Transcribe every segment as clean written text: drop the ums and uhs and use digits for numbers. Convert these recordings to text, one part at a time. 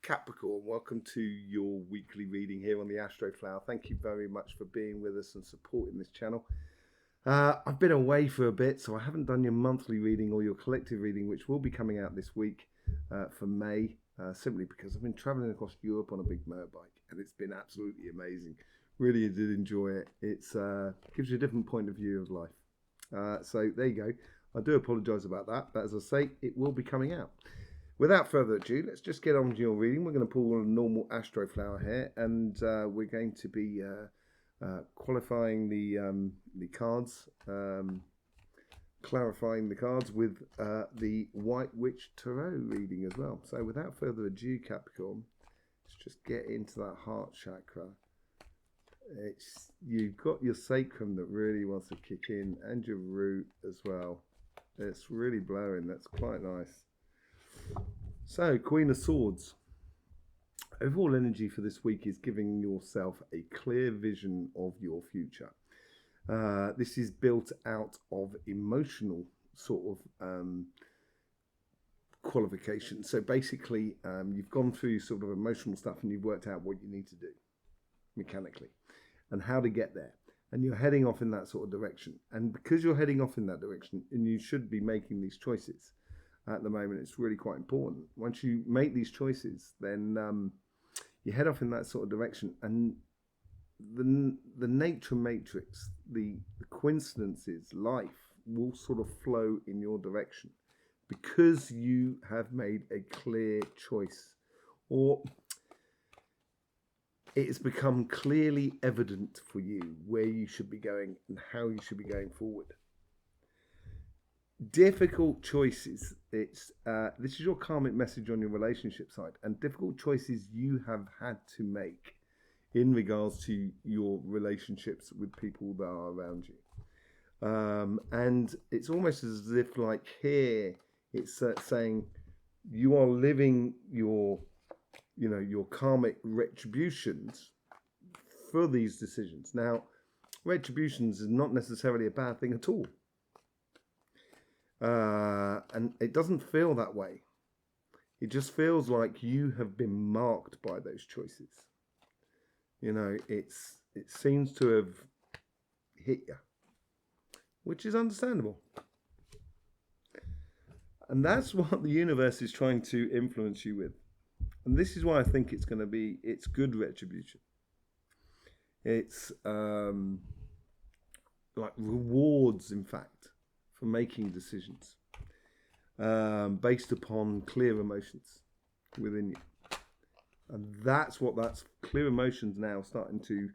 Capricorn, welcome to your weekly reading here on the Astroflower. Thank you very much for being with us and supporting this channel. I've been away for a bit, so I haven't done your monthly reading or your collective reading, which will be coming out this week for May, simply because I've been traveling across Europe on a big motorbike, and it's been absolutely amazing. Really did enjoy it. It gives you a different point of view of life. So there you go. I do apologise about that, but as I say, it will be coming out. Without further ado, let's just get on with your reading. We're going to pull a normal Astroflower here, and we're going to be qualifying the cards, clarifying the cards with the White Witch Tarot reading as well. So without further ado, Capricorn, let's just get into that heart chakra. You've got your sacrum that really wants to kick in, and your root as well. It's really blowing. That's quite nice. So, Queen of Swords. Overall energy for this week is giving yourself a clear vision of your future. This is built out of emotional sort of qualification. So basically, you've gone through sort of emotional stuff and you've worked out what you need to do mechanically and how to get there. And you're heading off in that sort of direction. And because you're heading off in that direction, and you should be making these choices, at the moment, it's really quite important. Once you make these choices, then you head off in that sort of direction, and the nature matrix, the coincidences, life will sort of flow in your direction because you have made a clear choice, or it's become clearly evident for you where you should be going and how you should be going forward. Difficult choices. This is your karmic message on your relationship side, and difficult choices you have had to make in regards to your relationships with people that are around you. And it's almost as if, like here, it's saying you are living your karmic retributions for these decisions. Now, retributions is not necessarily a bad thing at all. And it doesn't feel that way. It just feels like you have been marked by those choices. You know, it seems to have hit you, which is understandable. And that's what the universe is trying to influence you with. And this is why I think it's good retribution. It's like rewards, in fact, for making decisions based upon clear emotions within you. And that's clear emotions now starting to,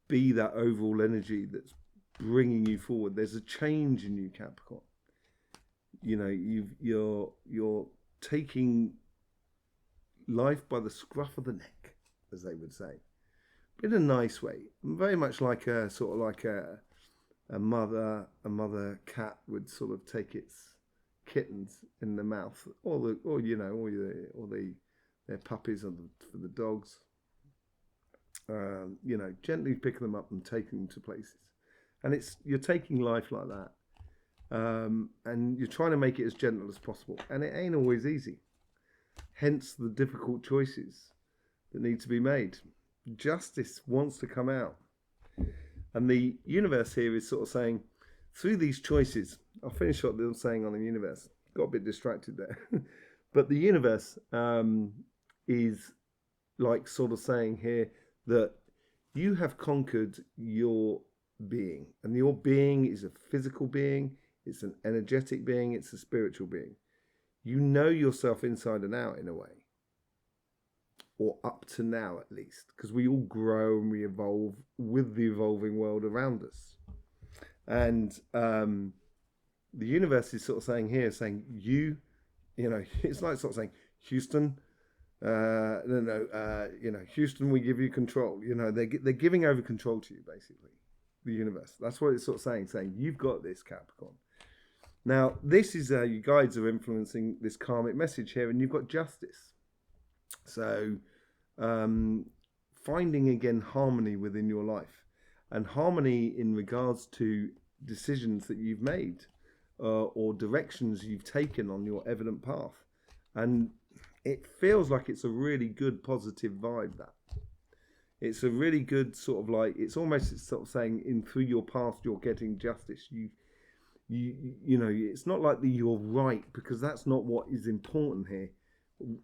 be that overall energy that's bringing you forward. There's a change in you, Capricorn. You're taking life by the scruff of the neck, as they would say, but in a nice way, very much like a mother cat would sort of take its kittens in the mouth, or their puppies for the dogs. Gently picking them up and taking them to places, and you're taking life like that, and you're trying to make it as gentle as possible, and it ain't always easy. Hence the difficult choices that need to be made. Justice wants to come out. And the universe here is sort of saying, through these choices, I'll finish what they're saying on the universe. Got a bit distracted there. But the universe is like sort of saying here that you have conquered your being. And your being is a physical being, it's an energetic being, it's a spiritual being. You know yourself inside and out in a way. Or up to now, at least, because we all grow and we evolve with the evolving world around us. And the universe is sort of saying here, saying it's like sort of saying, Houston, Houston, we give you control. They're giving over control to you, basically, the universe. That's what it's sort of saying you've got this, Capricorn. Now, this is you guides are influencing this karmic message here, and you've got justice. So, finding again harmony within your life, and harmony in regards to decisions that you've made or directions you've taken on your evident path. And it feels like it's a really good positive vibe. That it's a really good sort of like, it's almost sort of saying in through your past you're getting justice. You know, it's not like that you're right, because that's not what is important here,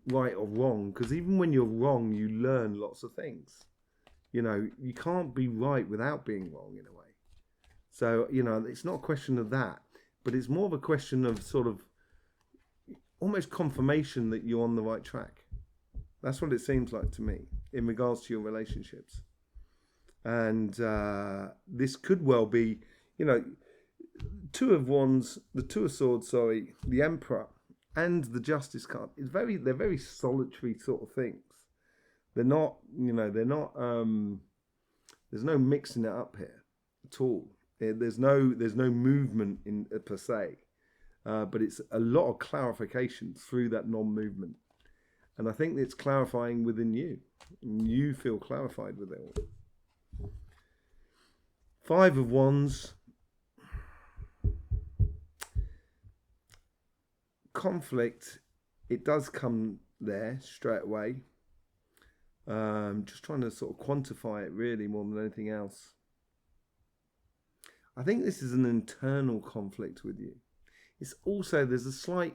right or wrong, because even when you're wrong you learn lots of things. You know, you can't be right without being wrong in a way. So, you know, it's not a question of that, but it's more of a question of sort of almost confirmation that you're on the right track. That's what it seems like to me in regards to your relationships. And this could well be, you know, the Two of Swords, sorry, the Emperor and the Justice card. They're very solitary sort of things. They're not, you know, there's no mixing it up here at all. There's no movement in per se, but it's a lot of clarification through that non-movement. And I think it's clarifying within you. And you feel clarified with it all. Five of Wands. Conflict, it does come there straight away. Just trying to sort of quantify it really more than anything else. I think this is an internal conflict with you. It's also, there's a slight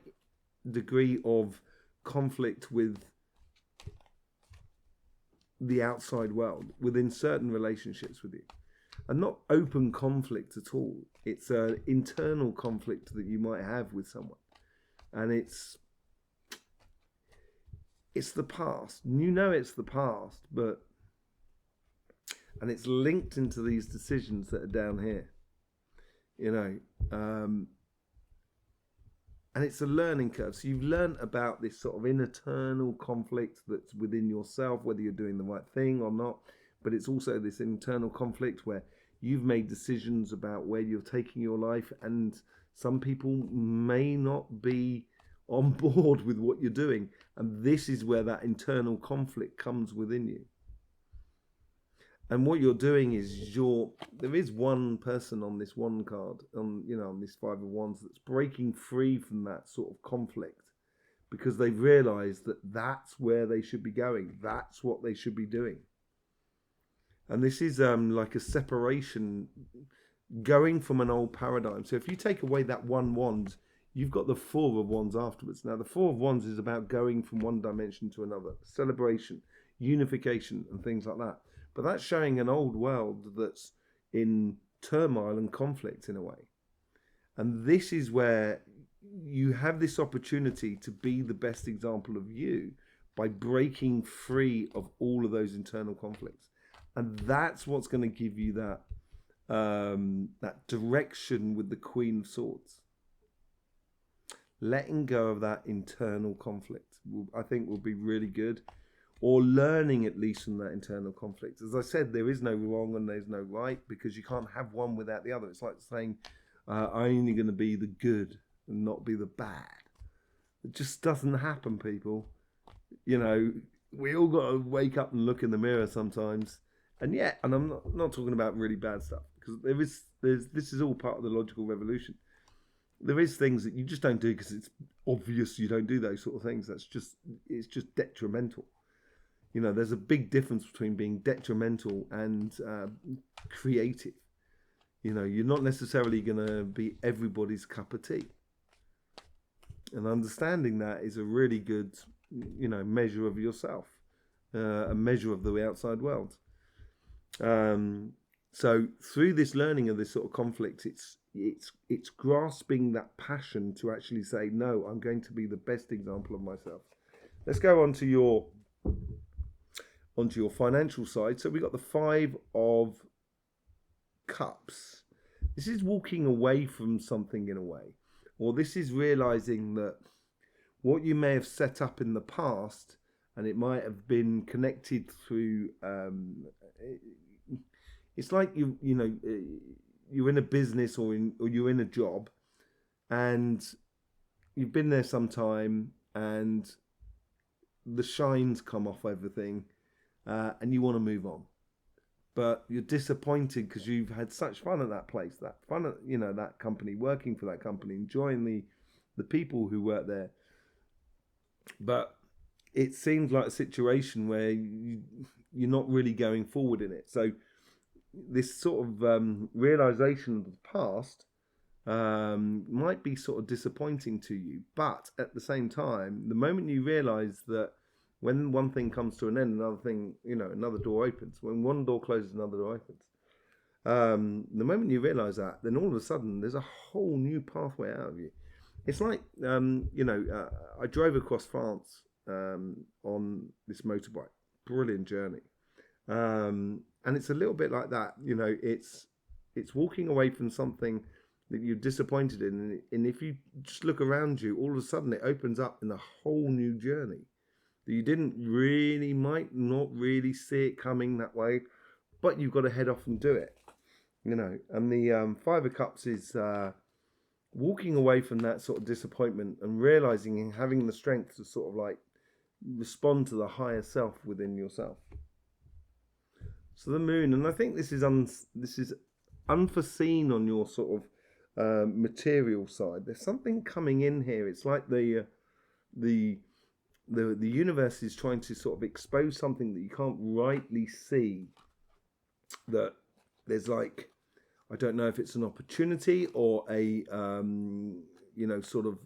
degree of conflict with the outside world within certain relationships with you, and not open conflict at all. It's an internal conflict that you might have with someone, and it's the past. You know it's the past, and it's linked into these decisions that are down here, you know, and it's a learning curve. So you've learned about this sort of internal conflict that's within yourself, whether you're doing the right thing or not. But it's also this internal conflict where you've made decisions about where you're taking your life, and some people may not be on board with what you're doing. And this is where that internal conflict comes within you. And what you're doing is there is one person on this one card, on this Five of Wands, that's breaking free from that sort of conflict, because they've realized that that's where they should be going. That's what they should be doing. And this is like a separation, going from an old paradigm. So if you take away that one wand, you've got the Four of Wands afterwards. Now, the Four of Wands is about going from one dimension to another, celebration, unification, and things like that. But that's showing an old world that's in turmoil and conflict in a way. And this is where you have this opportunity to be the best example of you by breaking free of all of those internal conflicts. And that's what's going to give you that direction with the Queen of Swords. Letting go of that internal conflict, I think, will be really good. Or learning at least from that internal conflict. As I said, there is no wrong and there's no right, because you can't have one without the other. It's like saying, I'm only going to be the good and not be the bad. It just doesn't happen, people. You know, we all got to wake up and look in the mirror sometimes. And I'm not talking about really bad stuff, because this is all part of the logical revolution. There is things that you just don't do because it's obvious you don't do those sort of things. It's just detrimental. You know, there's a big difference between being detrimental and creative. You know, you're not necessarily going to be everybody's cup of tea. And understanding that is a really good, measure of yourself, a measure of the outside world. So through this learning of this sort of conflict, it's grasping that passion to actually say, no, I'm going to be the best example of myself. Let's go on to your financial side. So we got the Five of Cups. This is walking away from something in a way, or this is realizing that what you may have set up in the past, and it might have been connected through it's like you're in a business or you're in a job, and you've been there some time, and the shine's come off everything. And you want to move on, but you're disappointed because you've had such fun at that place, that fun at that company, working for that company, enjoying the people who work there. But it seems like a situation where you're not really going forward in it. So this sort of realization of the past might be sort of disappointing to you, but at the same time, the moment you realize that when one thing comes to an end, another thing, another door opens. When one door closes, another door opens. The moment you realize that, then all of a sudden there's a whole new pathway out of you. It's like, I drove across France on this motorbike. Brilliant journey. And it's a little bit like that. It's walking away from something that you're disappointed in. And if you just look around you, all of a sudden it opens up in a whole new journey that you might not really see it coming that way, but you've got to head off and do it. And the Five of Cups is walking away from that sort of disappointment and realizing and having the strength to sort of like respond to the higher self within yourself. So the Moon, and I think this is unforeseen on your sort of material side. There's something coming in here. It's like the universe is trying to sort of expose something that you can't rightly see. That there's like, I don't know if it's an opportunity or a sort of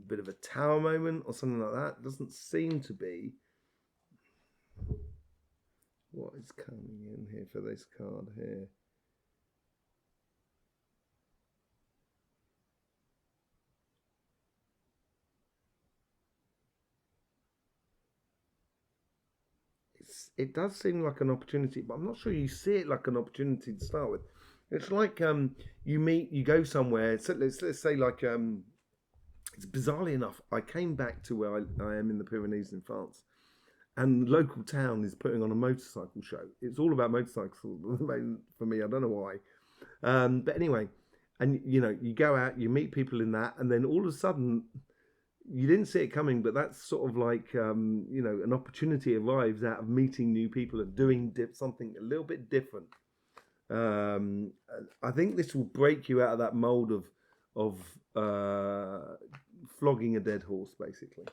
bit of a tower moment or something like that. It doesn't seem to be. What is coming in here for this card here? It does seem like an opportunity, but I'm not sure you see it like an opportunity to start with. It's like you go somewhere. So let's say like it's bizarrely enough, I came back to where I am in the Pyrenees in France, and the local town is putting on a motorcycle show. It's all about motorcycles for me. I don't know why, but anyway, and you go out, you meet people in that, and then all of a sudden, you didn't see it coming, but that's sort of like, an opportunity arrives out of meeting new people and doing something a little bit different. I think this will break you out of that mold of flogging a dead horse, basically.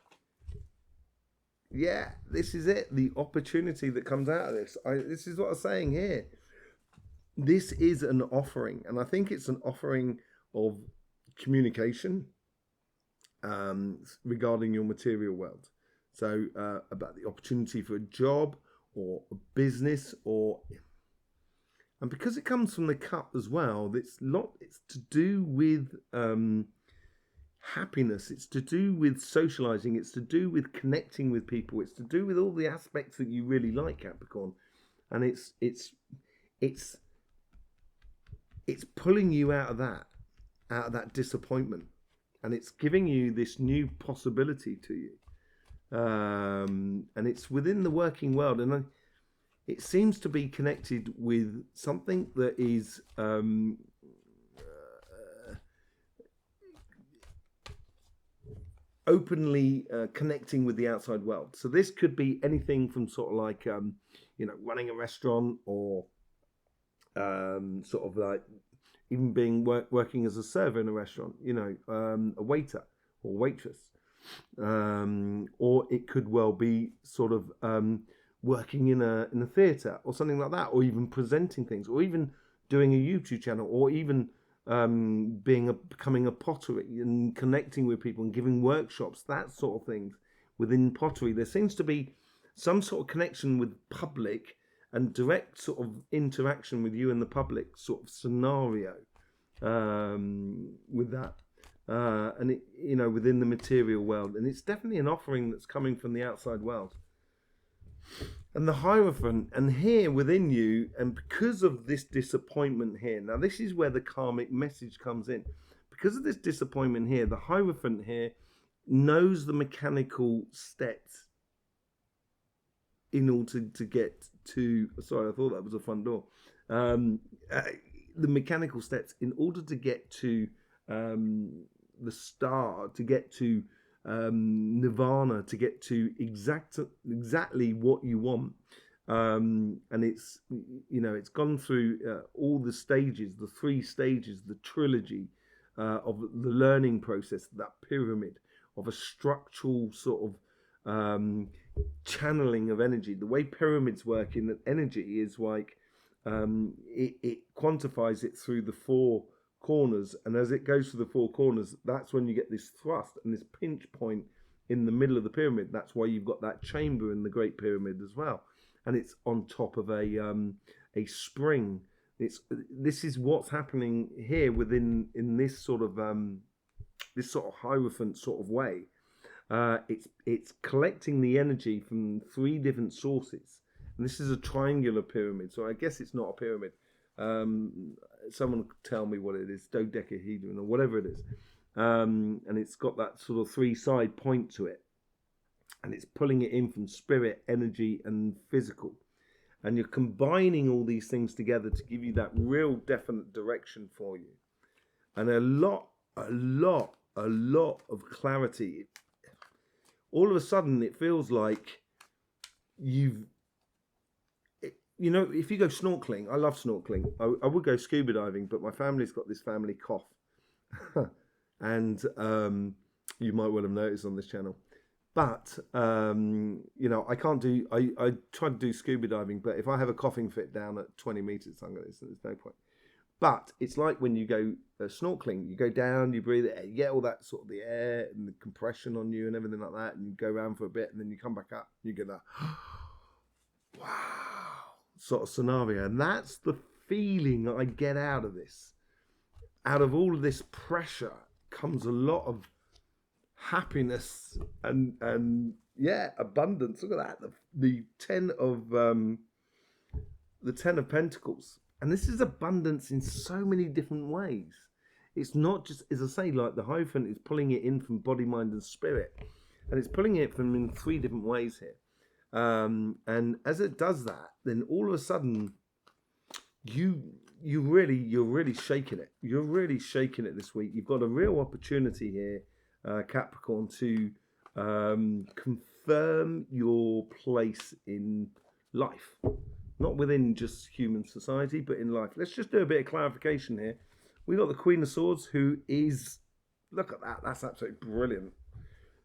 Yeah, this is it. The opportunity that comes out of this. This is what I'm saying here. This is an offering, and I think it's an offering of communication. Regarding your material world. So about the opportunity for a job or a business, and because it comes from the cup as well, it's to do with happiness, it's to do with socializing, it's to do with connecting with people, it's to do with all the aspects that you really like, Capricorn. And it's pulling you out of that disappointment. And it's giving you this new possibility to you. And it's within the working world. And it seems to be connected with something that is openly connecting with the outside world. So this could be anything from sort of like, running a restaurant, or sort of like, even being working as a server in a restaurant, a waiter or waitress, or it could well be sort of working in a theatre or something like that, or even presenting things, or even doing a YouTube channel, or even becoming a pottery and connecting with people and giving workshops, that sort of things within pottery. There seems to be some sort of connection with public and direct sort of interaction with you and the public sort of scenario with that. And it, within the material world. And it's definitely an offering that's coming from the outside world. And the Hierophant, and here within you, and because of this disappointment here, now this is where the karmic message comes in. Because of this disappointment here, the Hierophant here knows the mechanical steps in order to get to, sorry, I thought that was a front door. The mechanical steps in order to get to the star, to get to nirvana, to get to exactly what you want. And it's, it's gone through all the stages, the 3 stages, the trilogy of the learning process, that pyramid of a structural sort of channeling of energy. The way pyramids work in energy is like it quantifies it through the four corners, and as it goes through the four corners, that's when you get this thrust and this pinch point in the middle of the pyramid. That's why you've got that chamber in the Great Pyramid as well, and it's on top of a spring. This is what's happening here within in this sort of Hierophant sort of way. It's collecting the energy from three different sources, and this is a triangular pyramid. So I guess it's not a pyramid. Someone tell me what it is, dodecahedron or whatever it is. And it's got that sort of three-side point to it, and it's pulling it in from spirit, energy, and physical. And you're combining all these things together to give you that real definite direction for you, and a lot of clarity. All of a sudden, it feels like you know, if you go snorkeling, I love snorkeling. I would go scuba diving, but my family's got this family cough. And you might well have noticed on this channel. But, you know, I can't do, I try to do scuba diving, but if I have a coughing fit down at 20 meters, there's no point. But it's like when you go snorkeling, you go down, you breathe it, you get all that sort of the air and the compression on you and everything like that, and you go around for a bit, and then you come back up, you get that, wow, sort of scenario. And that's the feeling I get out of this. Out of all of this pressure comes a lot of happiness and yeah, abundance. Look at that, the 10 of Pentacles. And this is abundance in so many different ways. It's not just, as I say, like the Hierophant is pulling it in from body, mind, and spirit, and it's pulling it from in three different ways here. And as it does that, then all of a sudden, you're really shaking it. You're really shaking it this week. You've got a real opportunity here, Capricorn, to confirm your place in life. Not within just human society, but in life. Let's just do a bit of clarification here. We got the Queen of Swords, who is, look at that, that's absolutely brilliant.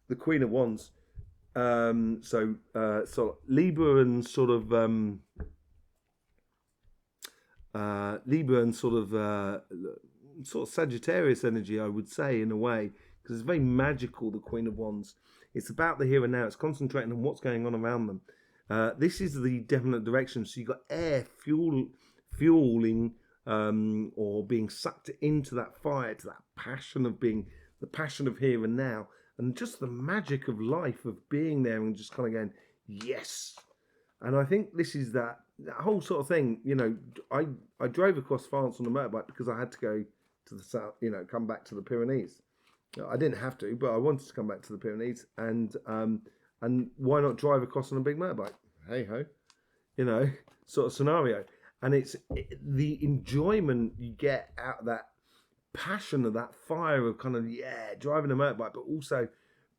The Queen of Wands. So Libra and sort of Sagittarius energy, I would say, in a way, because it's very magical. The Queen of Wands. It's about the here and now. It's concentrating on what's going on around them. This is the definite direction. So you've got air fueling or being sucked into that fire, to that passion of being, the passion of here and now, and just the magic of life, of being there and just kind of going, yes. And I think this is that whole sort of thing. You know, I drove across France on a motorbike because I had to go to the south, you know, come back to the Pyrenees. I didn't have to, but I wanted to come back to the Pyrenees, and why not drive across on a big motorbike? Hey ho, you know, sort of scenario. And it's the enjoyment you get out of that passion, of that fire of kind of, yeah, driving a motorbike, but also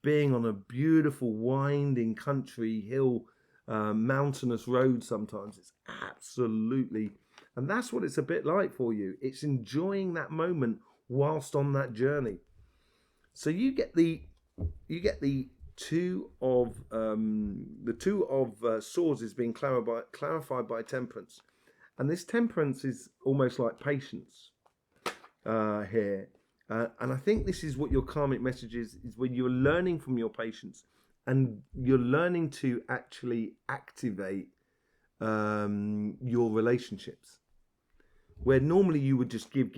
being on a beautiful winding country hill, mountainous road. Sometimes it's absolutely, and that's what it's a bit like for you. It's enjoying that moment whilst on that journey. So you get the two of swords is being clarified by temperance, and this temperance is almost like patience here, and I think this is what your karmic message is when you're learning from your patience, and you're learning to actually activate your relationships, where normally you would just give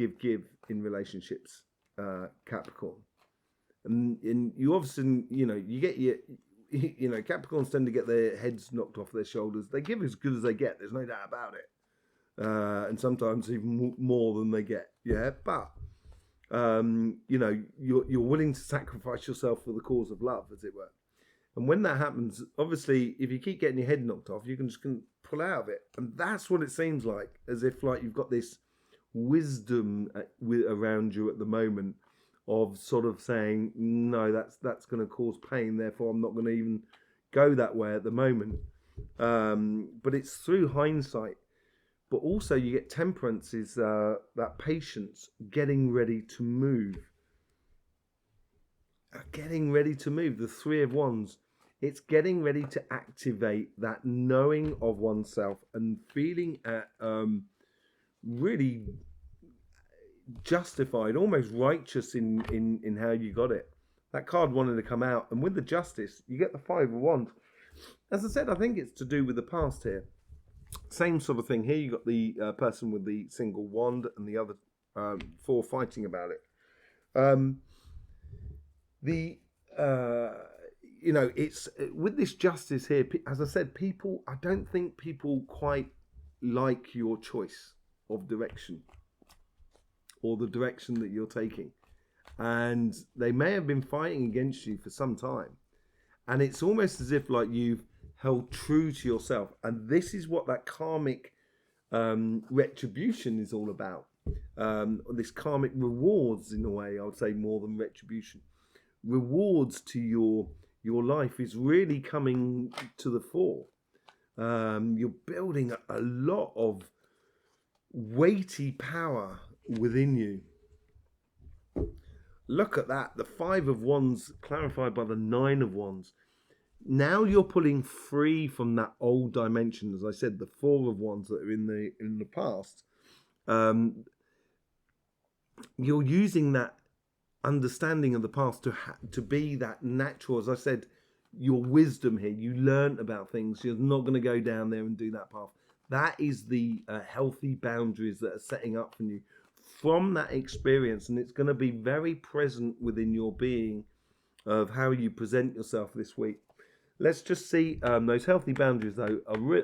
in relationships, Capricorn. And you obviously, you know, you get you know, Capricorns tend to get their heads knocked off their shoulders. They give as good as they get. There's no doubt about it. And sometimes even more than they get. Yeah, but you know, you're willing to sacrifice yourself for the cause of love, as it were. And when that happens, obviously, if you keep getting your head knocked off, you can just pull out of it. And that's what it seems like, as if like you've got this wisdom around you at the moment, of sort of saying, no, that's going to cause pain, therefore I'm not going to even go that way at the moment. But it's through hindsight. But also you get temperance, is that patience, getting ready to move. are getting ready to move. The Three of Wands, it's getting ready to activate that knowing of oneself and feeling really justified, almost righteous in how you got it. That card wanted to come out, and with the Justice, you get the Five of Wands. As I said, I think it's to do with the past here. Same sort of thing here. You got the person with the single wand, and the other four fighting about it. It's with this Justice here. As I said, I don't think people quite like your choice of direction or the direction that you're taking, and they may have been fighting against you for some time, and it's almost as if like you've held true to yourself, and this is what that karmic retribution is all about. This karmic rewards, in a way, I would say, more than retribution. Rewards to your life is really coming to the fore. You're building a lot of weighty power within you. Look at that. The Five of Wands clarified by the Nine of Wands. Now you're pulling free from that old dimension. As I said, the Four of Wands that are in the past. You're using that understanding of the past to be that natural. As I said, your wisdom here. You learn about things. You're not going to go down there and do that path. That is the healthy boundaries that are setting up for you from that experience, and it's going to be very present within your being of how you present yourself this week. Let's just see those healthy boundaries, though.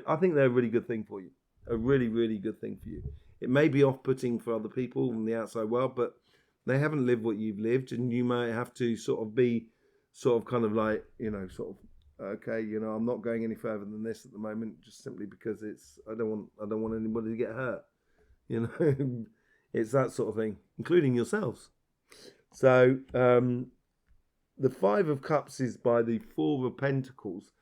I think they're a really good thing for you. A really, really good thing for you. It may be off-putting for other people from the outside world, but they haven't lived what you've lived, and you might have to sort of be kind of like, okay, I'm not going any further than this at the moment, just simply because I don't want anybody to get hurt. It's that sort of thing, including yourselves. So the Five of Cups is by the Four of Pentacles.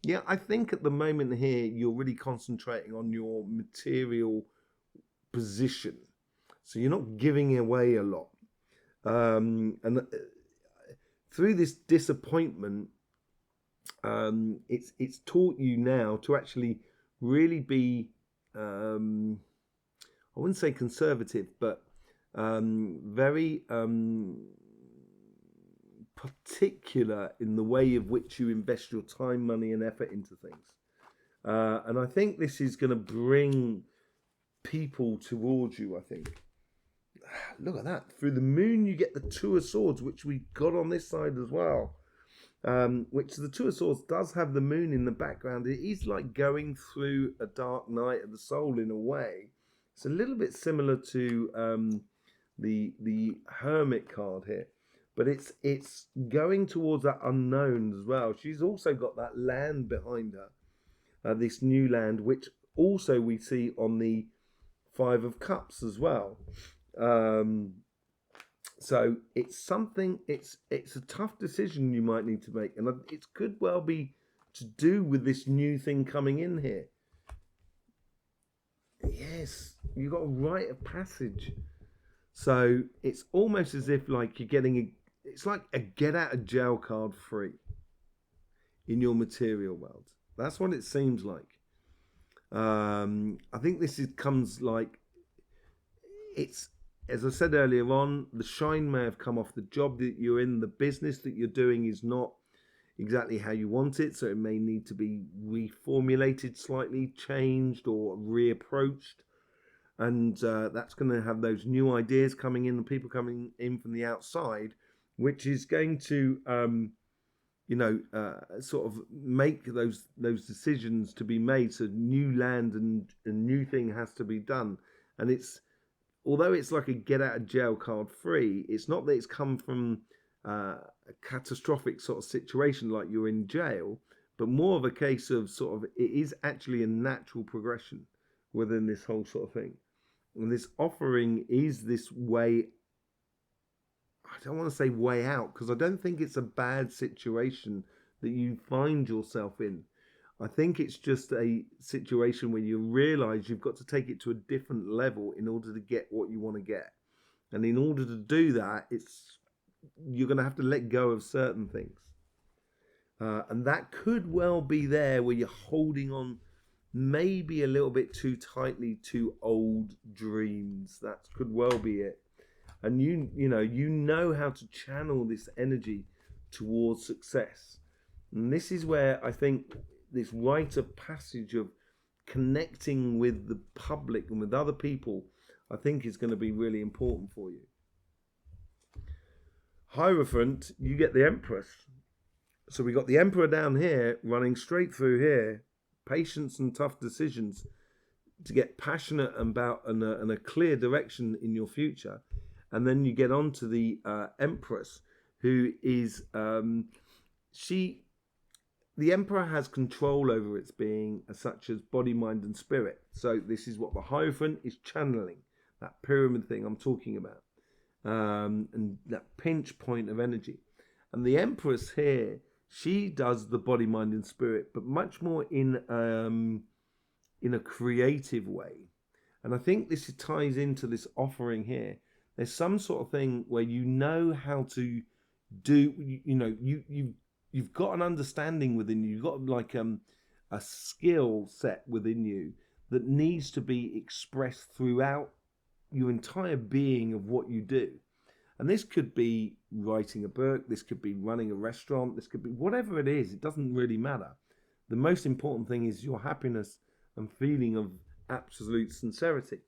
Yeah, I think at the moment here, you're really concentrating on your material position. So you're not giving away a lot. And through this disappointment, it's taught you now to actually really be, I wouldn't say conservative, but very particular in the way of which you invest your time, money, and effort into things. And I think this is going to bring people towards you, I think. Look at that. Through the moon, you get the Two of Swords, which we got on this side as well. Which the Two of Swords does have the moon in the background. It is like going through a dark night of the soul in a way. It's a little bit similar to the Hermit card here. But it's going towards that unknown as well. She's also got that land behind her. This new land, which also we see on the Five of Cups as well. So it's something, it's a tough decision you might need to make. And it could well be to do with this new thing coming in here. Yes, you got a rite of passage. So it's almost as if like you're getting it's like a get out of jail card free in your material world. That's what it seems like. I think comes like, it's, as I said earlier on, the shine may have come off. The job that you're in, the business that you're doing is not exactly how you want it. So it may need to be reformulated slightly, changed or reapproached. And that's going to have those new ideas coming in and people coming in from the outside, which is going to, sort of make those decisions to be made. So new land and a new thing has to be done. And although it's like a get out of jail card free, it's not that it's come from a catastrophic sort of situation like you're in jail, but more of a case of sort of, it is actually a natural progression within this whole sort of thing. And this offering is this way, I don't want to say way out, because I don't think it's a bad situation that you find yourself in. I think it's just a situation where you realize you've got to take it to a different level in order to get what you want to get. And in order to do that, it's you're going to have to let go of certain things. And that could well be there where you're holding on maybe a little bit too tightly to old dreams. That could well be it. And you know how to channel this energy towards success. And this is where I think this rite of passage of connecting with the public and with other people, I think is going to be really important for you. Hierophant, you get the Empress. So we got the Emperor down here running straight through here. Patience and tough decisions to get passionate about and a clear direction in your future. And then you get on to the Empress, who is the Emperor has control over its being, such as body, mind, and spirit. So this is what the Hierophant is channeling, that pyramid thing I'm talking about, and that pinch point of energy. And the Empress here, she does the body, mind, and spirit, but much more in a creative way. And I think this ties into this offering here. There's some sort of thing where you know how to do, you've got an understanding within you. You've got like a skill set within you that needs to be expressed throughout your entire being of what you do. And this could be writing a book, this could be running a restaurant, this could be whatever it is. It doesn't really matter. The most important thing is your happiness and feeling of absolute sincerity.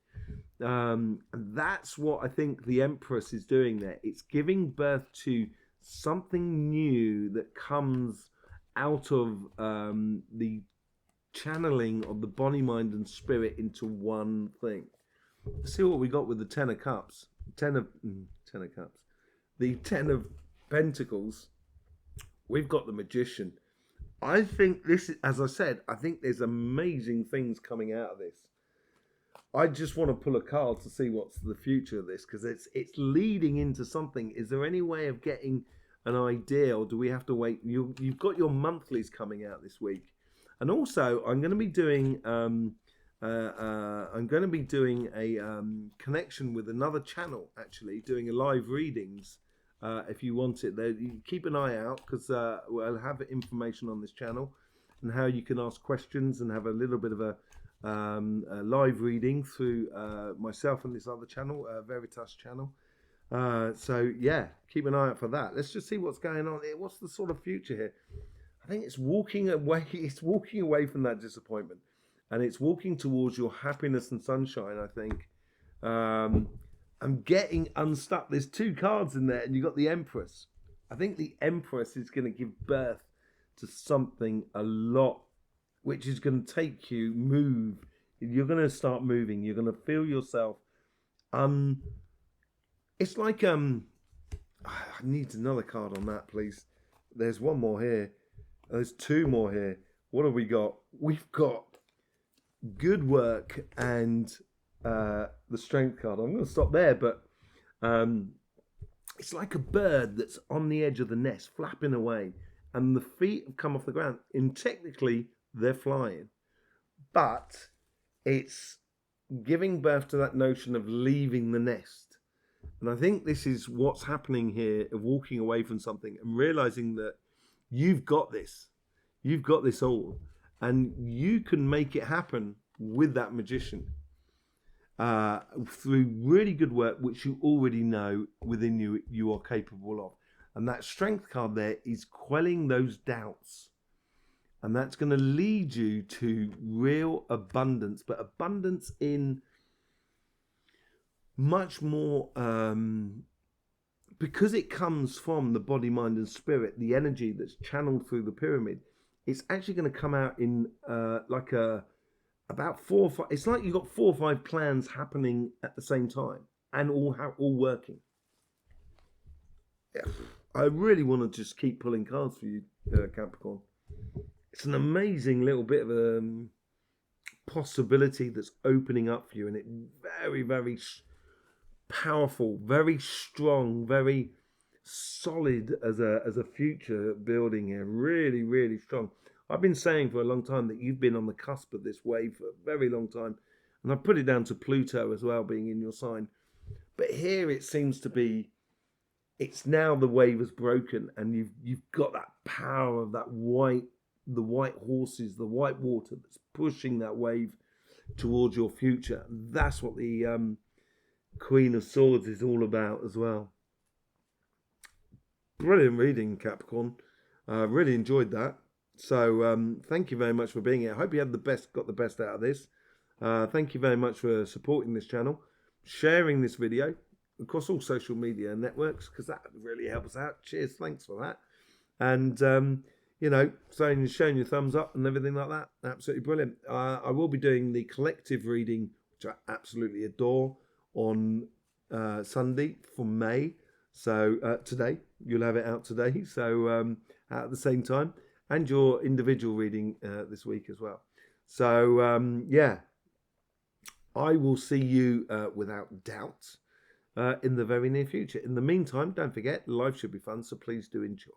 And that's what I think the Empress is doing there. It's giving birth to something new that comes out of the channeling of the body, mind, and spirit into one thing. Let's see what we got with the Ten of Cups. Ten of Cups. The Ten of Pentacles. We've got the Magician. I think this, as I said, I think there's amazing things coming out of this. I just want to pull a card to see what's the future of this, because it's leading into something. Is there any way of getting an idea, or do we have to wait? You've got your monthlies coming out this week, and also I'm going to be doing a connection with another channel, actually doing a live readings. If you want it, there, you keep an eye out, because we'll have information on this channel and how you can ask questions and have a little bit of a live reading through myself and this other channel, Veritas channel. So yeah, keep an eye out for that. Let's just see what's going on here. What's the sort of future here? I think it's walking away. It's walking away from that disappointment, and it's walking towards your happiness and sunshine. I think I'm getting unstuck. There's two cards in there, and you've got the Empress. I think the Empress is going to give birth to something a lot, which is going to take you, move. You're going to start moving. You're going to feel yourself it's like I need another card on that, please. There's one more here. There's two more here. What have we got? We've got good work and the Strength card. I'm going to stop there, but it's like a bird that's on the edge of the nest, flapping away, and the feet have come off the ground. And technically, they're flying, but it's giving birth to that notion of leaving the nest. And I think this is what's happening here, of walking away from something and realizing that you've got this all, and you can make it happen with that Magician through really good work, which you already know within you are capable of. And that Strength card there is quelling those doubts. And that's going to lead you to real abundance, but abundance in much more, because it comes from the body, mind, and spirit, the energy that's channeled through the pyramid. It's actually going to come out in about 4 or 5. It's like you've got 4 or 5 plans happening at the same time and all working. Yeah, I really want to just keep pulling cards for you, Capricorn. It's an amazing little bit of a possibility that's opening up for you, and it very, very powerful, very strong, very solid as a future building here. Really, really strong. I've been saying for a long time that you've been on the cusp of this wave for a very long time, and I've put it down to Pluto as well being in your sign. But here it seems to be, it's now the wave has broken, and you've got that power of the white horses, the white water that's pushing that wave towards your future. That's what the Queen of Swords is all about as well. Brilliant reading, Capricorn. Really enjoyed that. So thank you very much for being here. I hope you had got the best out of this. Thank you very much for supporting this channel, sharing this video across all social media networks, because that really helps out. Cheers, thanks for that. And you know, showing your thumbs up and everything like that. Absolutely brilliant. I will be doing the collective reading, which I absolutely adore, on Sunday for May. So today, you'll have it out today. So at the same time, and your individual reading this week as well. So yeah, I will see you without doubt in the very near future. In the meantime, don't forget, life should be fun, so please do enjoy.